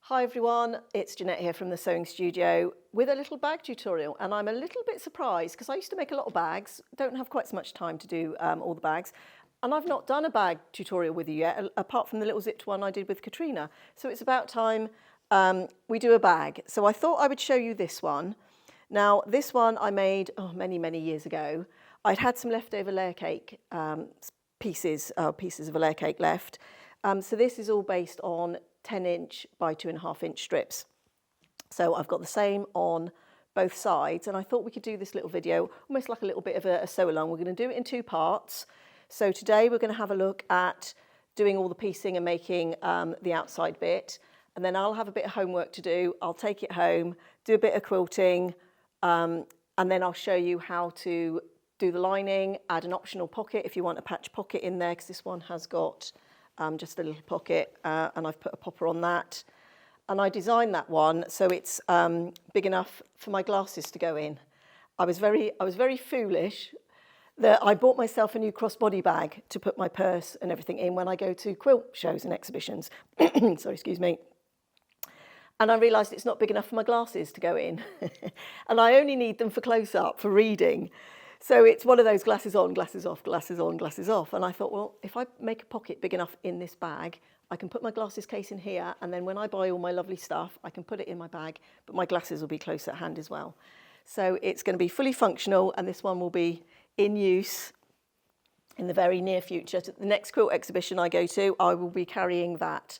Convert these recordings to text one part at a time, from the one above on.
Hi everyone, it's Jeanette here from the Sewing Studio with a little bag tutorial, and I'm a little bit surprised because I used to make a lot of bags, don't have quite so much time to do all the bags, and I've not done a bag tutorial with you yet, apart from the little zipped one I did with Katrina. So it's about time we do a bag. So I thought I would show you this one. Now this one I made many years ago. I'd had some leftover layer cake pieces of a layer cake left. So this is all based on 10-inch by 2.5-inch strips. So I've got the same on both sides, and I thought we could do this little video almost like a little bit of a sew along. We're going to do it in two parts. So today we're going to have a look at doing all the piecing and making the outside bit, and then I'll have a bit of homework to do. I'll take it home, do a bit of quilting, and then I'll show you how to do the lining, add an optional pocket if you want a patch pocket in there, because this one has got just a little pocket, and I've put a popper on that. And I designed that one so it's big enough for my glasses to go in. I was very foolish that I bought myself a new crossbody bag to put my purse and everything in when I go to quilt shows and exhibitions. Sorry, excuse me. And I realised it's not big enough for my glasses to go in. And I only need them for close-up, for reading. So it's one of those glasses on, glasses off, glasses on, glasses off. And I thought, well, if I make a pocket big enough in this bag, I can put my glasses case in here, and then when I buy all my lovely stuff, I can put it in my bag, but my glasses will be close at hand as well. So it's going to be fully functional, and this one will be in use in the very near future. To the next quilt exhibition I go to, I will be carrying that.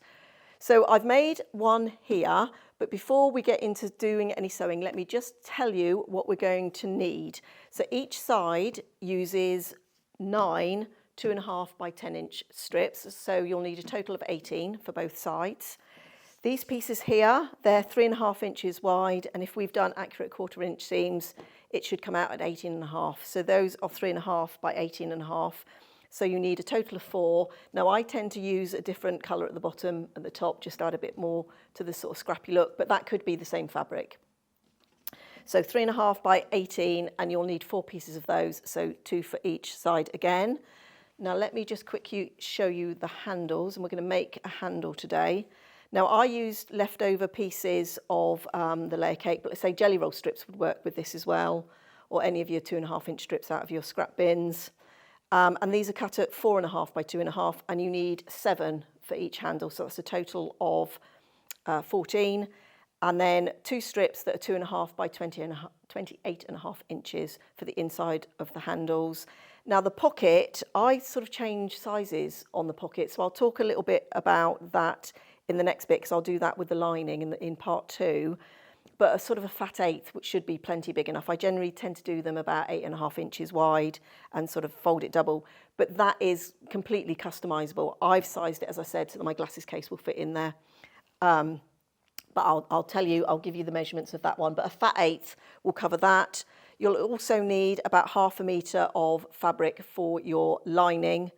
So I've made one here, but before we get into doing any sewing, let me just tell you what we're going to need. So each side uses 9 2.5 by 10-inch strips, so you'll need a total of 18 for both sides. These pieces here, they're 3.5 inches wide, and if we've done accurate 1/4 inch seams, it should come out at 18.5. So those are 3.5 by 18.5. So you need a total of 4. Now I tend to use a different colour at the bottom and the top, just add a bit more to the sort of scrappy look, but that could be the same fabric. So 3.5 by 18, and you'll need 4 pieces of those, so 2 for each side again. Now let me just quickly show you the handles, and we're going to make a handle today. Now I used leftover pieces of the layer cake, but let's say jelly roll strips would work with this as well, or any of your 2.5-inch strips out of your scrap bins. And these are cut at 4.5 by 2.5, and you need 7 for each handle, so that's a total of 14. And then 2 strips that are 2.5 by 28.5 inches for the inside of the handles. Now the pocket, I sort of change sizes on the pocket, so I'll talk a little bit about that in the next bit, because I'll do that with the lining in part 2. But a sort of a fat eighth, which should be plenty big enough. I generally tend to do them about 8.5 inches wide and sort of fold it double, but that is completely customizable. I've sized it, as I said, so that my glasses case will fit in there. But I'll tell you, I'll give you the measurements of that one, but a fat eighth will cover that. You'll also need about 1/2 metre of fabric for your lining.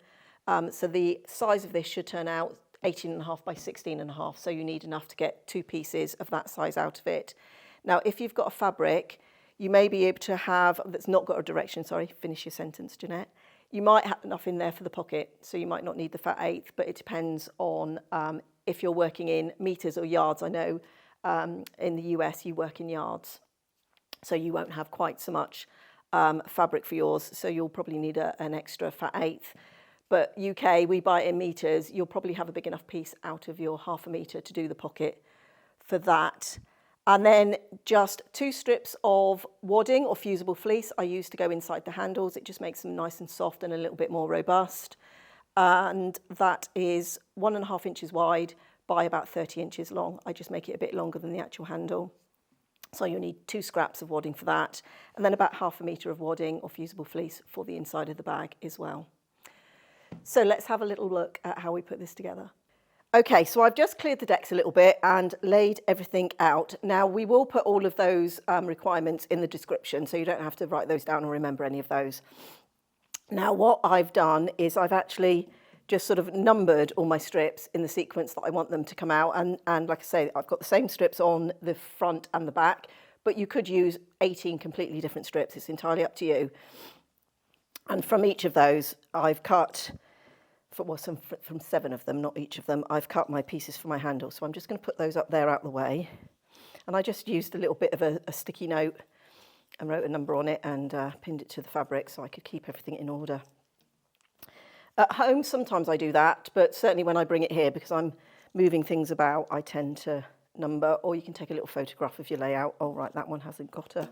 So the size of this should turn out 18.5 by 16.5, so you need enough to get 2 pieces of that size out of it. Now, if you've got a fabric, you may be able to have, that's not got a direction, sorry, finish your sentence, Jeanette. You might have enough in there for the pocket, so you might not need the fat eighth, but it depends on if you're working in metres or yards. I know in the US you work in yards, so you won't have quite so much fabric for yours, so you'll probably need an extra fat eighth. But UK, we buy it in metres. You'll probably have a big enough piece out of your 1/2 metre to do the pocket for that. And then just 2 strips of wadding or fusible fleece I use to go inside the handles. It just makes them nice and soft and a little bit more robust. And that is 1.5 inches wide by about 30 inches long. I just make it a bit longer than the actual handle. So you'll need 2 scraps of wadding for that. And then about 1/2 metre of wadding or fusible fleece for the inside of the bag as well. So let's have a little look at how we put this together. Okay, so I've just cleared the decks a little bit and laid everything out. Now we will put all of those requirements in the description, so you don't have to write those down or remember any of those. Now what I've done is I've actually just sort of numbered all my strips in the sequence that I want them to come out. And like I say, I've got the same strips on the front and the back, but you could use 18 completely different strips. It's entirely up to you. And from each of those, I've cut from 7 of them, not each of them, I've cut my pieces for my handle. So I'm just going to put those up there out the way. And I just used a little bit of a sticky note and wrote a number on it and pinned it to the fabric so I could keep everything in order. At home, sometimes I do that, but certainly when I bring it here, because I'm moving things about, I tend to number, or you can take a little photograph of your layout. Oh, right, that one hasn't got a,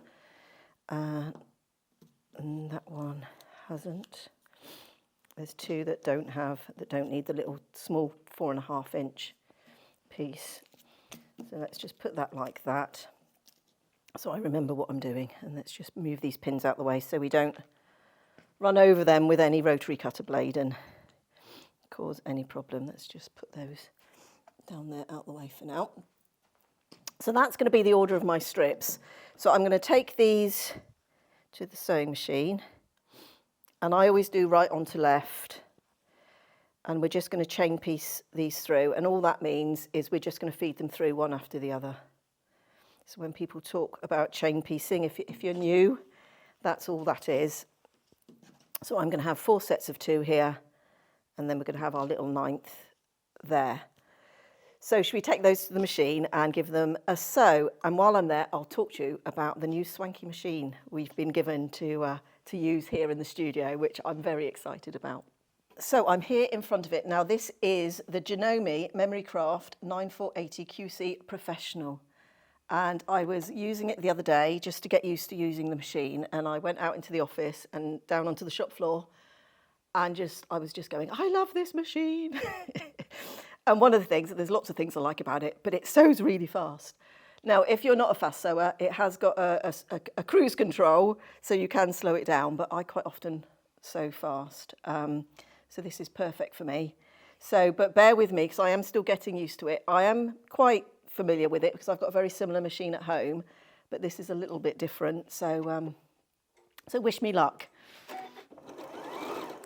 and that one hasn't. There's 2 that don't need the little small 4.5 inch piece. So let's just put that like that, so I remember what I'm doing. And let's just move these pins out the way so we don't run over them with any rotary cutter blade and cause any problem. Let's just put those down there out the way for now. So that's going to be the order of my strips. So I'm going to take these to the sewing machine, and I always do right on to left, and we're just going to chain piece these through, and all that means is we're just going to feed them through one after the other. So when people talk about chain piecing, if you're new, that's all that is. So I'm going to have 4 sets of 2 here, and then we're going to have our little 9th there. So should we take those to the machine and give them a sew? And while I'm there, I'll talk to you about the new swanky machine we've been given to use here in the studio, which I'm very excited about. So I'm here in front of it. Now this is the Janome Memory Craft 9480 QC Professional. And I was using it the other day just to get used to using the machine. And I went out into the office and down onto the shop floor, and I was just going, I love this machine. And one of the things, there's lots of things I like about it, but it sews really fast. Now, if you're not a fast sewer, it has got a cruise control, so you can slow it down, but I quite often sew fast. So this is perfect for me. So, but bear with me, because I am still getting used to it. I am quite familiar with it, because I've got a very similar machine at home, but this is a little bit different, so wish me luck.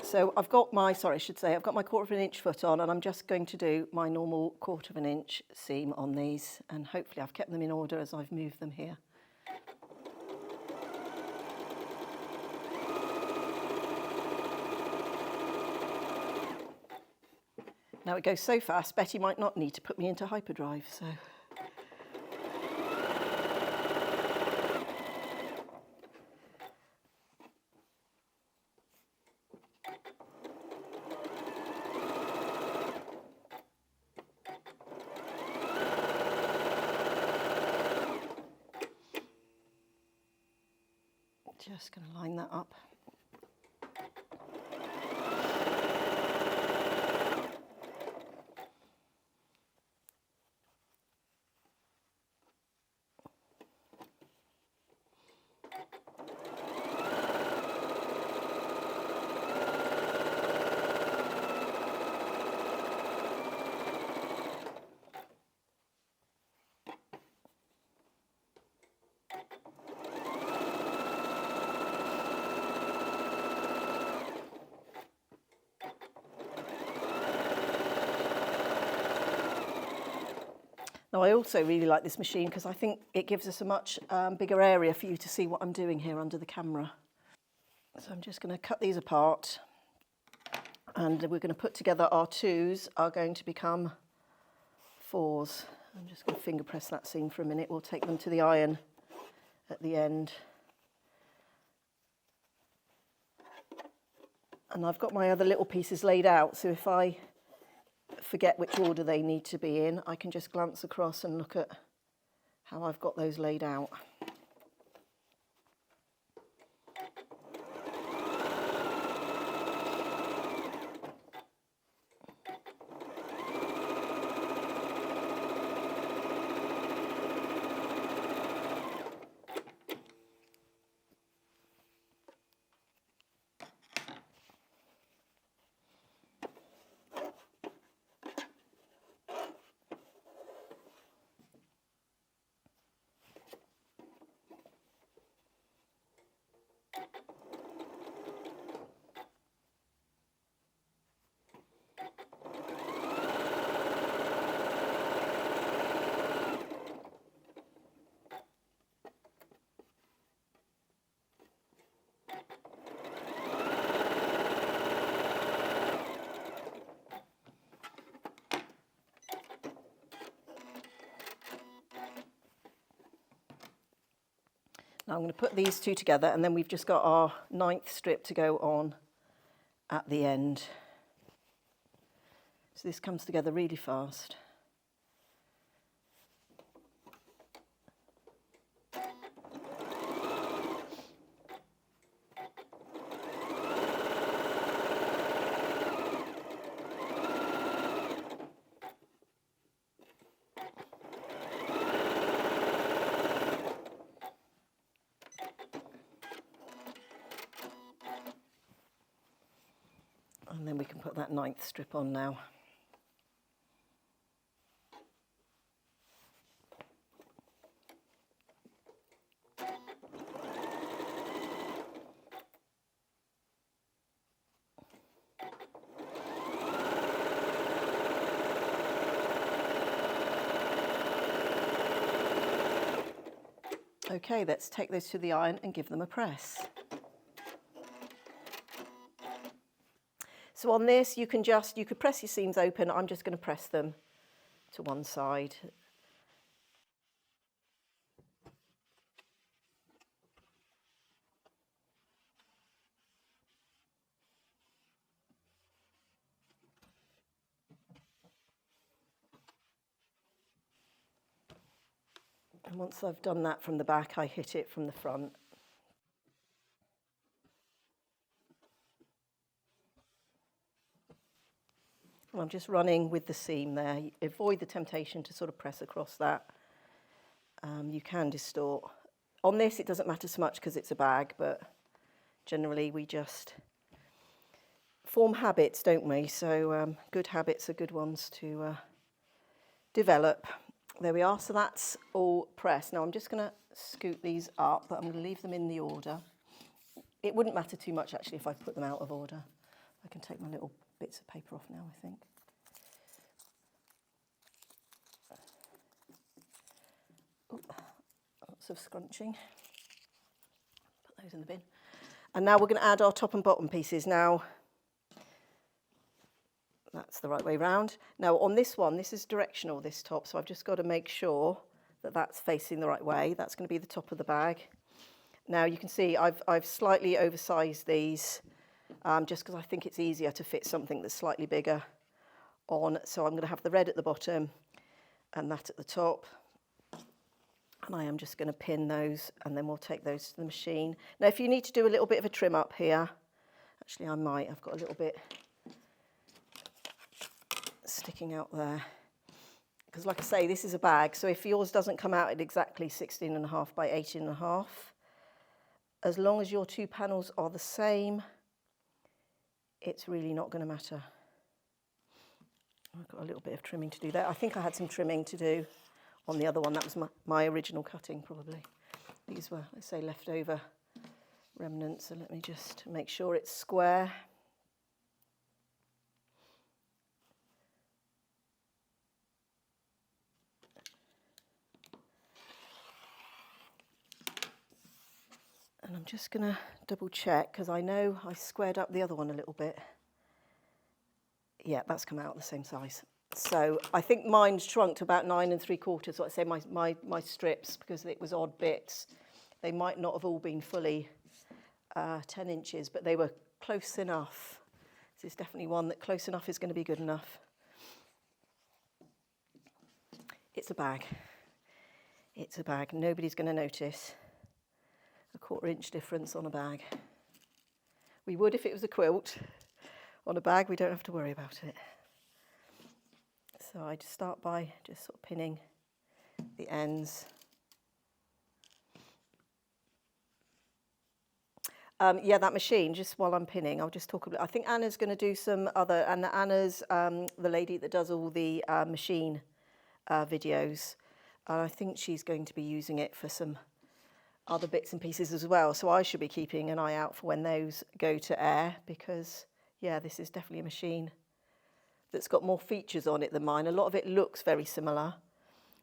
So I've got my 1/4 inch foot on, and I'm just going to do my normal 1/4 inch seam on these, and hopefully I've kept them in order as I've moved them here. Now it goes so fast, Betty might not need to put me into hyperdrive, so. Just going to line that up. Now I also really like this machine because I think it gives us a much bigger area for you to see what I'm doing here under the camera. So I'm just going to cut these apart, and we're going to put together our 2s are going to become 4s. I'm just going to finger press that seam for a minute. We'll take them to the iron at the end. And I've got my other little pieces laid out, so if I forget which order they need to be in, I can just glance across and look at how I've got those laid out. I'm going to put these two together, and then we've just got our 9th strip to go on at the end. So this comes together really fast. And then we can put that 9th strip on now. Okay, let's take those to the iron and give them a press. So on this, you could press your seams open. I'm just going to press them to one side. And once I've done that from the back, I hit it from the front. And I'm just running with the seam there. Avoid the temptation to sort of press across that. You can distort. On this, it doesn't matter so much because it's a bag, but generally we just form habits, don't we? So good habits are good ones to develop. There we are. So that's all pressed. Now I'm just going to scoot these up, but I'm going to leave them in the order. It wouldn't matter too much, actually, if I put them out of order. I can take my little bits of paper off now, I think. Ooh, lots of scrunching. Put those in the bin. And now we're going to add our top and bottom pieces. Now, that's the right way round. Now on this one, this is directional, this top, so I've just got to make sure that that's facing the right way. That's going to be the top of the bag. Now you can see I've slightly oversized these just because I think it's easier to fit something that's slightly bigger on. So I'm going to have the red at the bottom and that at the top. And I am just going to pin those, and then we'll take those to the machine. Now if you need to do a little bit of a trim up here, actually I might, I've got a little bit sticking out there. Because like I say, this is a bag, so if yours doesn't come out at exactly 16.5 by 18.5, as long as your two panels are the same, it's really not going to matter. I've got a little bit of trimming to do there. I think I had some trimming to do on the other one. That was my original cutting, probably. These were, let's say, leftover remnants, so let me just make sure it's square. And I'm just going to double check, because I know I squared up the other one a little bit. Yeah, that's come out the same size. So I think mine shrunk to about 9 3/4. So I say my strips, because it was odd bits. They might not have all been fully 10 inches, but they were close enough. This is definitely one that close enough is going to be good enough. It's a bag. It's a bag. Nobody's going to notice a 1/4 inch difference on a bag. We would if it was a quilt. On a bag, we don't have to worry about it. So I just start by just sort of pinning the ends. Yeah, that machine, just while I'm pinning, I'll just talk a bit. I think Anna's going to do some other, and Anna's the lady that does all the machine videos. And I think she's going to be using it for some other bits and pieces as well. So I should be keeping an eye out for when those go to air, because, yeah, this is definitely a machine that's got more features on it than mine. A lot of it looks very similar,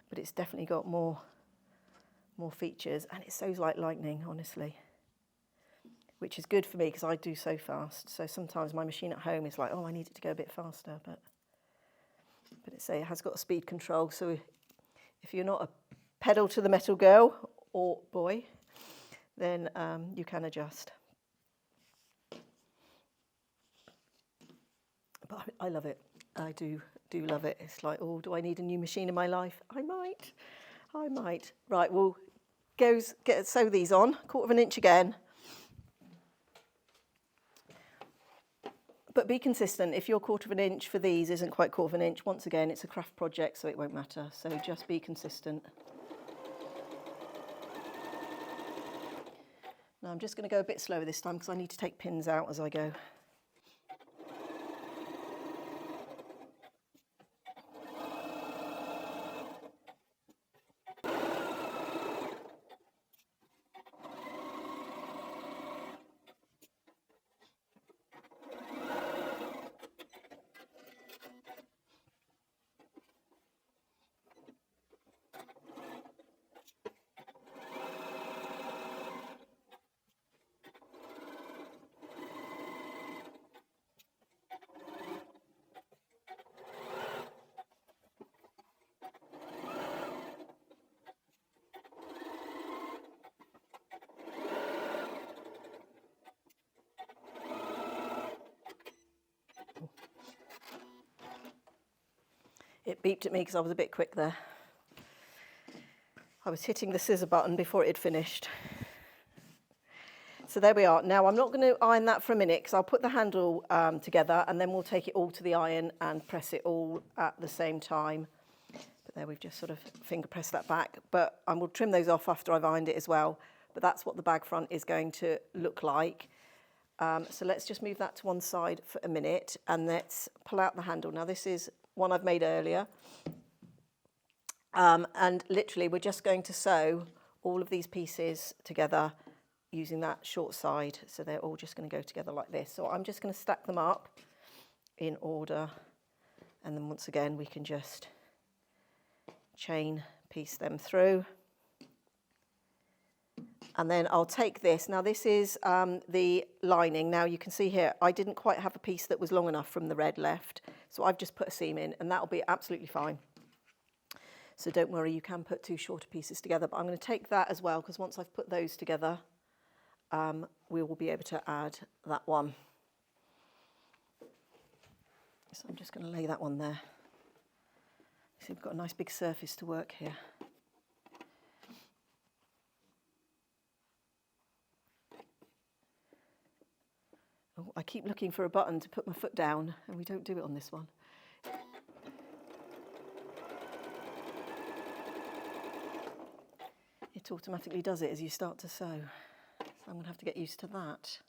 but it's definitely got more features, and it sews like lightning, honestly, which is good for me because I do so fast. So sometimes my machine at home is like, oh, I need it to go a bit faster, but it has got a speed control. So if you're not a pedal to the metal girl or boy, then you can adjust. But I love it. I do love it. It's like, oh, do I need a new machine in my life? I might. Right, we'll sew these on, 1/4 inch again. But be consistent. If your 1/4 inch for these isn't quite 1/4 inch, once again, it's a craft project, so it won't matter. So just be consistent. Now I'm just going to go a bit slower this time because I need to take pins out as I go. It beeped at me because I was a bit quick there. I was hitting the scissor button before it had finished. So there we are. Now I'm not going to iron that for a minute because I'll put the handle together and then we'll take it all to the iron and press it all at the same time. But there, we've just sort of finger pressed that back. But I will trim those off after I've ironed it as well. But that's what the bag front is going to look like. So let's just move that to one side for a minute and let's pull out the handle. Now this is one I've made earlier. And literally we're just going to sew all of these pieces together using that short side. So they're all just going to go together like this. So I'm just going to stack them up in order. And then once again, we can just chain piece them through. And then I'll take this. Now this is the lining. Now you can see here, I didn't quite have a piece that was long enough from the red left. So I've just put a seam in and that'll be absolutely fine. So don't worry, you can put 2 shorter pieces together, but I'm going to take that as well because once I've put those together, we will be able to add that one. So I'm just going to lay that one there. See, we've got a nice big surface to work here. Oh, I keep looking for a button to put my foot down, and we don't do it on this one. It automatically does it as you start to sew. So I'm going to have to get used to that.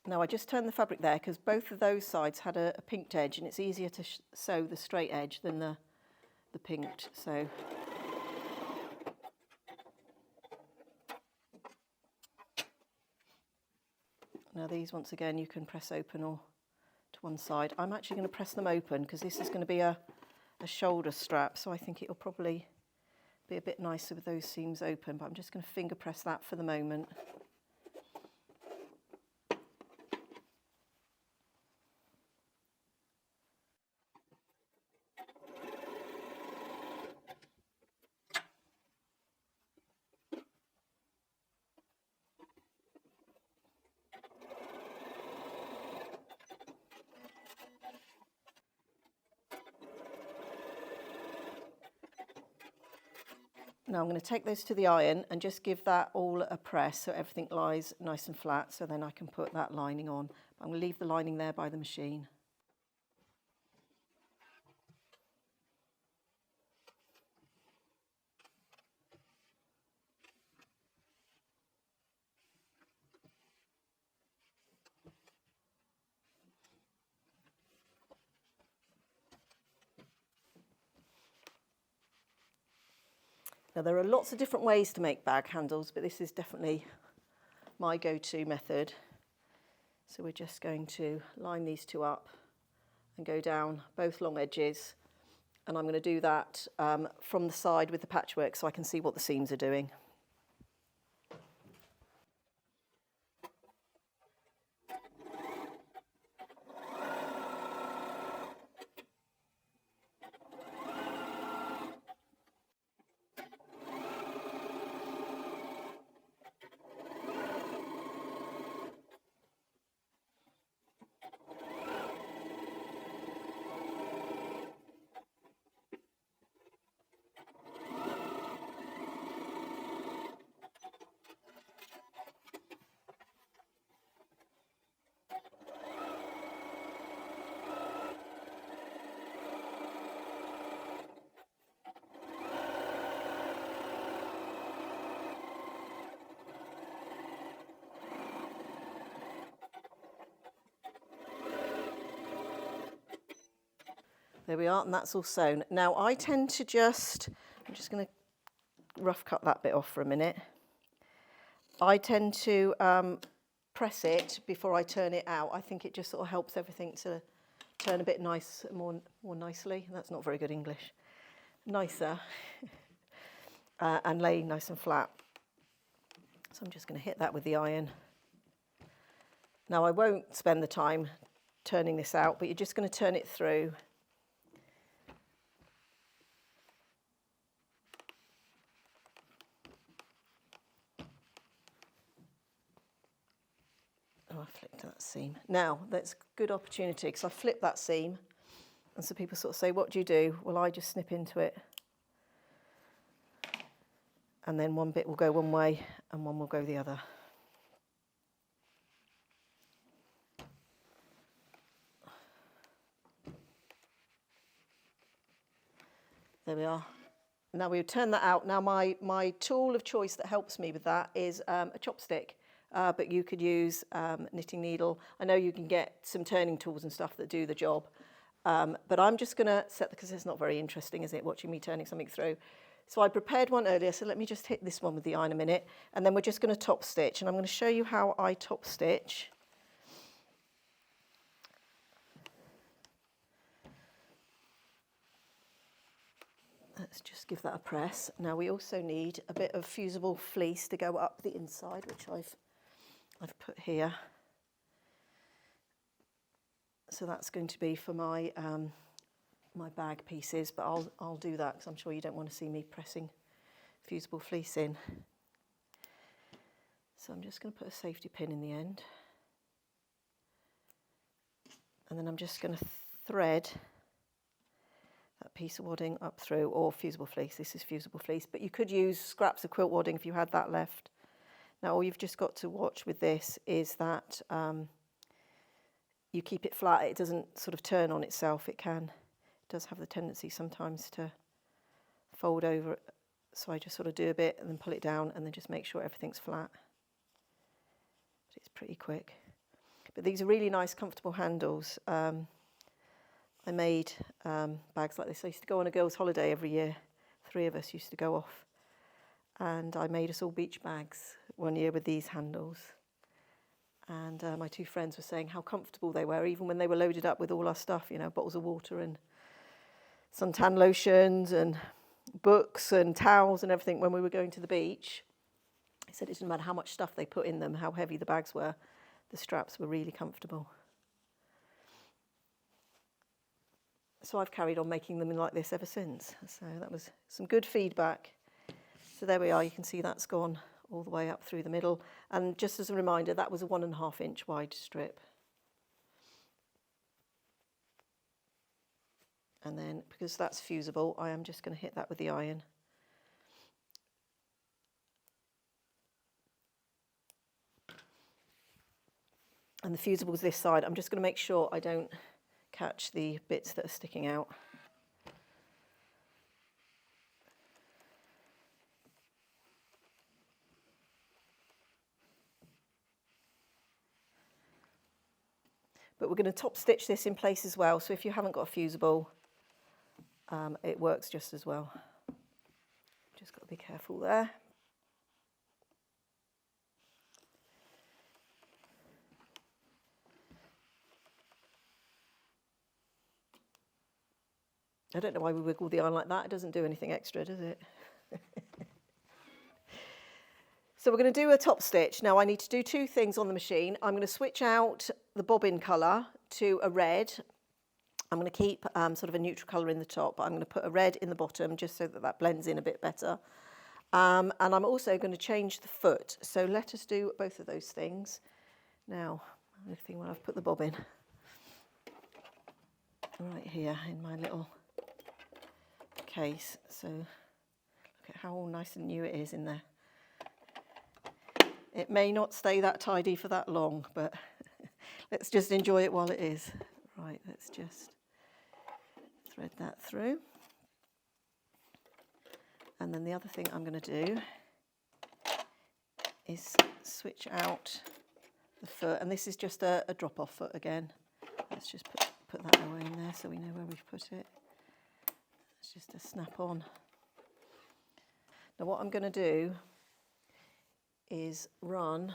Now I just turned the fabric there because both of those sides had a pinked edge and it's easier to sew the straight edge than the pinked. So now these, once again, you can press open or to one side. I'm actually going to press them open because this is going to be a shoulder strap, so I think it'll probably be a bit nicer with those seams open, but I'm just going to finger press that for the moment. Now I'm going to take those to the iron and just give that all a press so everything lies nice and flat, so then I can put that lining on. I'm going to leave the lining there by the machine. Now there are lots of different ways to make bag handles, but this is definitely my go-to method. So we're just going to line these two up and go down both long edges. And I'm going to do that from the side with the patchwork so I can see what the seams are doing. There we are, and that's all sewn. Now I tend to I'm just going to rough cut that bit off for a minute. I tend to press it before I turn it out. I think it just sort of helps everything to turn a bit more nicely. That's not very good English. Nicer. And lay nice and flat. So I'm just going to hit that with the iron. Now I won't spend the time turning this out, but you're just going to turn it through. Oh, I flipped that seam. Now, that's a good opportunity because I flipped that seam. And so people sort of say, what do you do? Well, I just snip into it. And then one bit will go one way and one will go the other. There we are. Now we'll turn that out. Now my tool of choice that helps me with that is a chopstick. But you could use knitting needle. I know you can get some turning tools and stuff that do the job. But I'm just going to set, because it's not very interesting, is it, watching me turning something through. So I prepared one earlier, so let me just hit this one with the iron a minute, and then we're just going to top stitch, and I'm going to show you how I top stitch. Let's just give that a press. Now we also need a bit of fusible fleece to go up the inside, which I've put here. So that's going to be for my my bag pieces, but I'll do that because I'm sure you don't want to see me pressing fusible fleece in. So I'm just going to put a safety pin in the end. And then I'm just going to thread that piece of wadding up through, or fusible fleece. This is fusible fleece, but you could use scraps of quilt wadding if you had that left. Now all you've just got to watch with this is that you keep it flat. It doesn't sort of turn on itself. It does have the tendency sometimes to fold over. So I just sort of do a bit and then pull it down and then just make sure everything's flat. But it's pretty quick. But these are really nice, comfortable handles. I made bags like this. I used to go on a girls' holiday every year. 3 of us used to go off. And I made us all beach bags one year with these handles. And my 2 friends were saying how comfortable they were, even when they were loaded up with all our stuff, you know, bottles of water and suntan lotions and books and towels and everything when we were going to the beach. They said it didn't matter how much stuff they put in them, how heavy the bags were, the straps were really comfortable. So I've carried on making them like this ever since. So that was some good feedback. So there we are, you can see that's gone all the way up through the middle. And just as a reminder, that was a 1.5 inch wide strip. And then, because that's fusible, I am just going to hit that with the iron. And the fusible is this side. I'm just going to make sure I don't catch the bits that are sticking out. But we're going to top stitch this in place as well. So if you haven't got a fusible, it works just as well. Just got to be careful there. I don't know why we wiggle the iron like that. It doesn't do anything extra, does it? So we're going to do a top stitch. Now I need to do 2 things on the machine. I'm going to switch out the bobbin colour to a red. I'm going to keep sort of a neutral colour in the top, but I'm going to put a red in the bottom just so that that blends in a bit better. And I'm also going to change the foot. So let us do both of those things. Now, the thing when I've put the bobbin right here in my little case. So look at how nice and new it is in there. It may not stay that tidy for that long, but let's just enjoy it while it is. Right, let's just thread that through. And then the other thing I'm going to do is switch out the foot. And this is just a drop-off foot again. Let's just put that away in there so we know where we've put it. It's just a snap on. Now what I'm going to do is I'm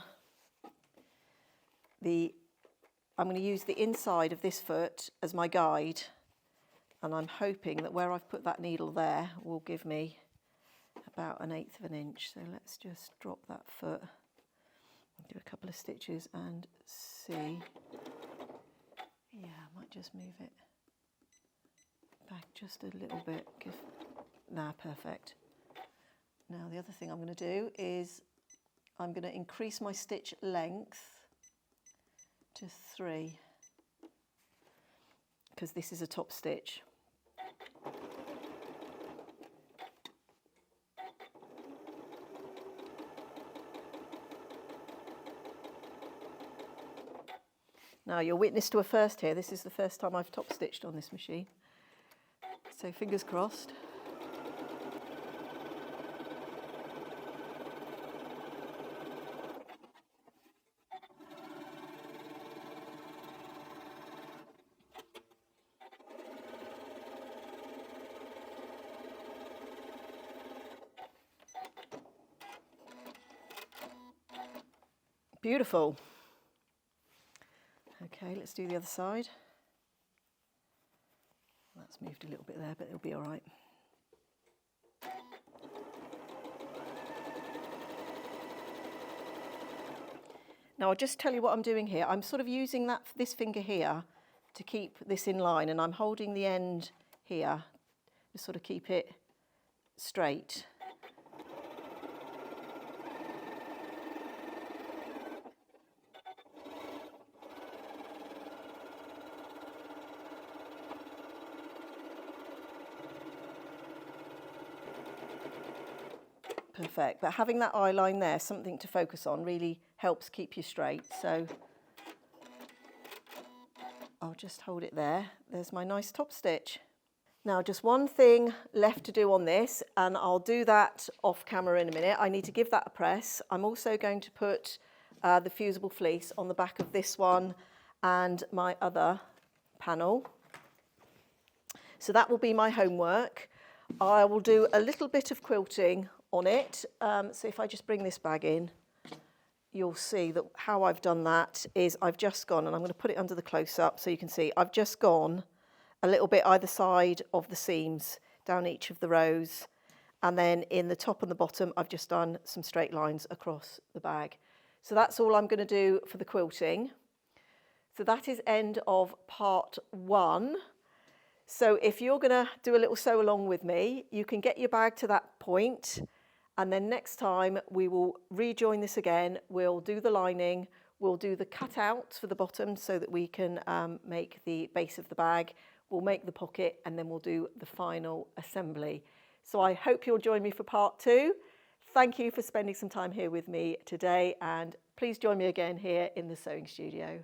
going to use the inside of this foot as my guide, and I'm hoping that where I've put that needle there will give me about 1/8 of an inch. So let's just drop that foot, do a couple of stitches and see. Yeah, I might just move it back just a little bit. Perfect. Now the other thing I'm going to do is I'm going to increase my stitch length to 3 because this is a top stitch. Now you're witness to a first here. This is the first time I've top stitched on this machine. So fingers crossed. Beautiful. Okay, let's do the other side. That's moved a little bit there, but it'll be all right. Now I'll just tell you what I'm doing here. I'm sort of using this finger here to keep this in line, and I'm holding the end here to sort of keep it straight. Perfect, but having that eye line there, something to focus on, really helps keep you straight. So I'll just hold it there. There's my nice top stitch. Now just one thing left to do on this, and I'll do that off camera in a minute. I need to give that a press. I'm also going to put the Fusible Fleece on the back of this one and my other panel. So that will be my homework. I will do a little bit of quilting on it. So if I just bring this bag in, you'll see that how I've done that is I've just gone, and I'm going to put it under the close-up so you can see, I've just gone a little bit either side of the seams down each of the rows, and then in the top and the bottom I've just done some straight lines across the bag. So that's all I'm going to do for the quilting. So that is end of part 1. So if you're going to do a little sew along with me, you can get your bag to that point, and then next time we will rejoin this again. We'll do the lining, we'll do the cutouts for the bottom so that we can make the base of the bag, we'll make the pocket, and then we'll do the final assembly. So I hope you'll join me for part 2. Thank you for spending some time here with me today, and please join me again here in the sewing studio.